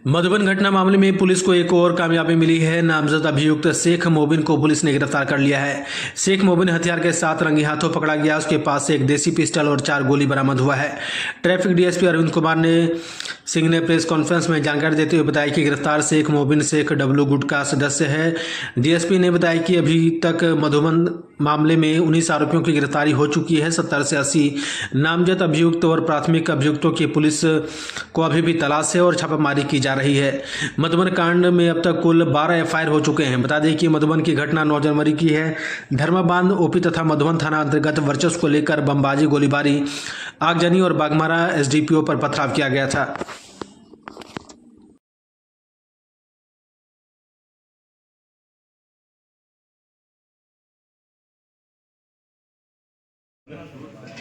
मधुबन घटना मामले में पुलिस को एक और कामयाबी मिली है। नामजद अभियुक्त शेख मोबिन को पुलिस ने गिरफ्तार कर लिया है। शेख मोबिन हथियार के साथ रंगे हाथों पकड़ा गया। उसके पास से एक देसी पिस्टल और 4 गोली बरामद हुआ है। ट्रैफिक डीएसपी अरविंद कुमार सिंह ने प्रेस कॉन्फ्रेंस में जानकारी देते हुए बताया कि गिरफ्तार शेख मोबिन शेख डब्लू गुट का सदस्य है। डीएसपी ने बताया कि अभी तक मधुबन मामले में 19 आरोपियों की गिरफ्तारी हो चुकी है। 70 से 80 नामजद अभियुक्त और प्राथमिक अभियुक्तों की पुलिस को अभी भी तलाश है और छापामारी की जा रही है। मधुबन कांड में अब तक कुल 12 एफआईआर हो चुके हैं। बता दें कि मधुबन की घटना 9 जनवरी की है। धर्माबांध ओपी तथा मधुबन थाना अंतर्गत वर्चस्व को लेकर बमबाजी, गोलीबारी, आगजनी और बागमारा एसडीपीओ पर पथराव किया गया था।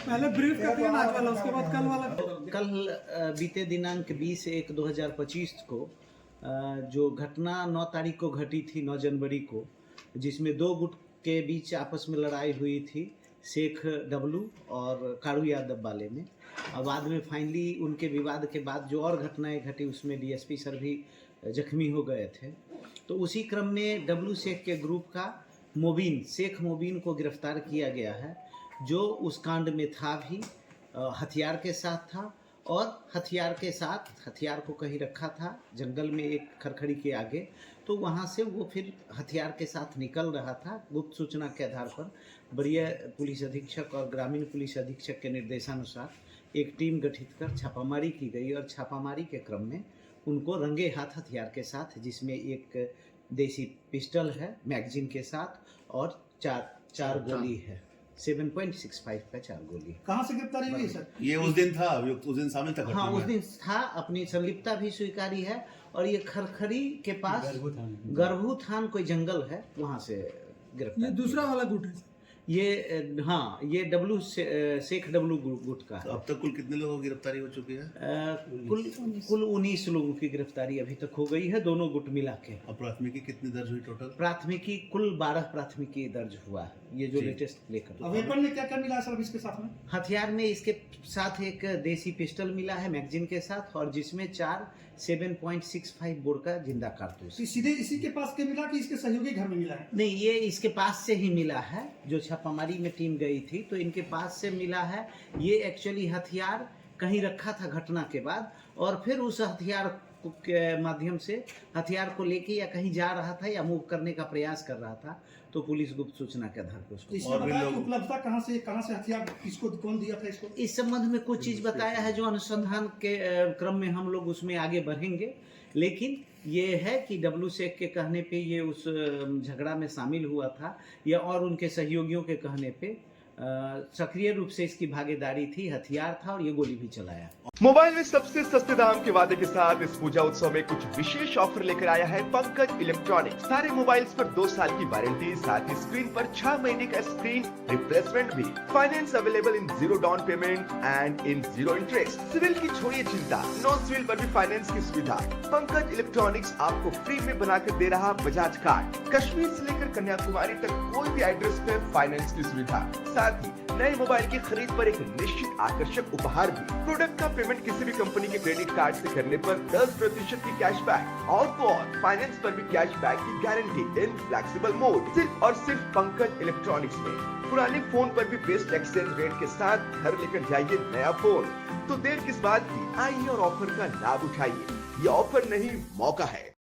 पहले ब्रीफ करते हैं आज वाला, उसके बाद कल वाला। कल बीते दिनांक 20/1/2025 को जो घटना 9 तारीख को घटी थी, 9 जनवरी को, जिसमें 2 गुट के बीच आपस में लड़ाई हुई थी, शेख डब्लू और कारू यादव वाले में। और बाद में फाइनली उनके विवाद के बाद जो और घटनाएं घटी उसमें डीएसपी सर भी जख्मी हो गए थे। तो उसी क्रम में डब्लू शेख के ग्रुप का शेख मोबिन को गिरफ्तार किया गया है, जो उस कांड में था भी, हथियार के साथ था और हथियार को कहीं रखा था जंगल में एक खरखड़ी के आगे। तो वहाँ से वो फिर हथियार के साथ निकल रहा था। गुप्त सूचना के आधार पर वरीय पुलिस अधीक्षक और ग्रामीण पुलिस अधीक्षक के निर्देशानुसार एक टीम गठित कर छापामारी की गई और छापामारी के क्रम में उनको रंगे हाथ हथियार के साथ, जिसमें एक देसी पिस्टल है मैगजीन के साथ और चार गोली है, 7.65 का 4 गोली। कहाँ से गिरफ्तारी हुई सर? ये उस दिन था, अभियुक्त उस दिन शामिल था। हाँ, उस दिन था। अपनी संलिप्तता भी स्वीकारी है और ये खरखड़ी के पास गर्भू थान कोई जंगल है, वहाँ से गिरफ्तार। ये दूसरा वाला गुट है। ये शेख डब्लू गुट का है। तो अब तक कुल कितने लोगों की गिरफ्तारी हो चुकी है? कुल 19 लोगों की गिरफ्तारी अभी तक हो गई है, दोनों गुट मिला के। अब प्राथमिकी कितनी दर्ज हुई टोटल? प्राथमिकी कुल 12 प्राथमिकी दर्ज हुआ है, ये जो लेटेस्ट लेकर। वेपन में क्या क्या मिला सर इसके साथ में? हथियार में इसके साथ एक देसी पिस्टल मिला है मैगजीन के साथ, और जिसमें 4 7.65 बोर का जिंदा कारतूस। सीधे इसी के पास के मिला कि इसके सहयोगी घर में मिला है? नहीं, ये इसके पास से ही मिला है। जो छापामारी में टीम गई थी तो इनके पास से मिला है। ये एक्चुअली हथियार कहीं रखा था घटना के बाद, और फिर उस हथियार के माध्यम से हथियार को लेके या कहीं जा रहा था या मूव करने का प्रयास कर रहा था। तो पुलिस गुप्त सूचना के आधार पर उसको उपलब्धता कहाँ से हथियार किसको कौन दिया था इसको? इस संबंध में कुछ चीज बताया है जो अनुसंधान के क्रम में हम लोग उसमें आगे बढ़ेंगे। लेकिन ये है कि डब्लू शेख के कहने पे ये उस झगड़ा में शामिल हुआ था, या और उनके सहयोगियों के कहने पे सक्रिय रूप से इसकी भागीदारी थी, हथियार था और ये गोली भी चलाया। मोबाइल में सबसे सस्ते दाम के वादे के साथ इस पूजा उत्सव में कुछ विशेष ऑफर लेकर आया है पंकज इलेक्ट्रॉनिक्स। सारे मोबाइल्स पर 2 साल की वारंटी, साथ ही स्क्रीन पर 6 महीने का स्क्रीन रिप्लेसमेंट भी। Finance available in 0 down payment and in 0 interest. CIBIL की छोड़िए चिंता, नॉन सिविल पर भी फाइनेंस की सुविधा। पंकज इलेक्ट्रॉनिक्स आपको फ्री में बनाकर दे रहा बजाज कार्ड। कश्मीर से लेकर कन्याकुमारी तक कोई भी एड्रेस पे फाइनेंस की सुविधा। साथ ही नए मोबाइल की खरीद पर एक निश्चित आकर्षक उपहार भी। प्रोडक्ट का पेमेंट किसी भी कंपनी के क्रेडिट कार्ड से करने पर 10% की कैशबैक, और तो और फाइनेंस पर भी कैशबैक की गारंटी इन फ्लेक्सिबल मोड। सिर्फ और सिर्फ पंकज इलेक्ट्रॉनिक्स में पुराने फोन पर भी बेस्ट एक्सचेंज रेट के साथ घर लेकर जाइए नया फोन। तो देर किस बात की, आइए और ऑफर का लाभ उठाइए। ये ऑफर नहीं, मौका है।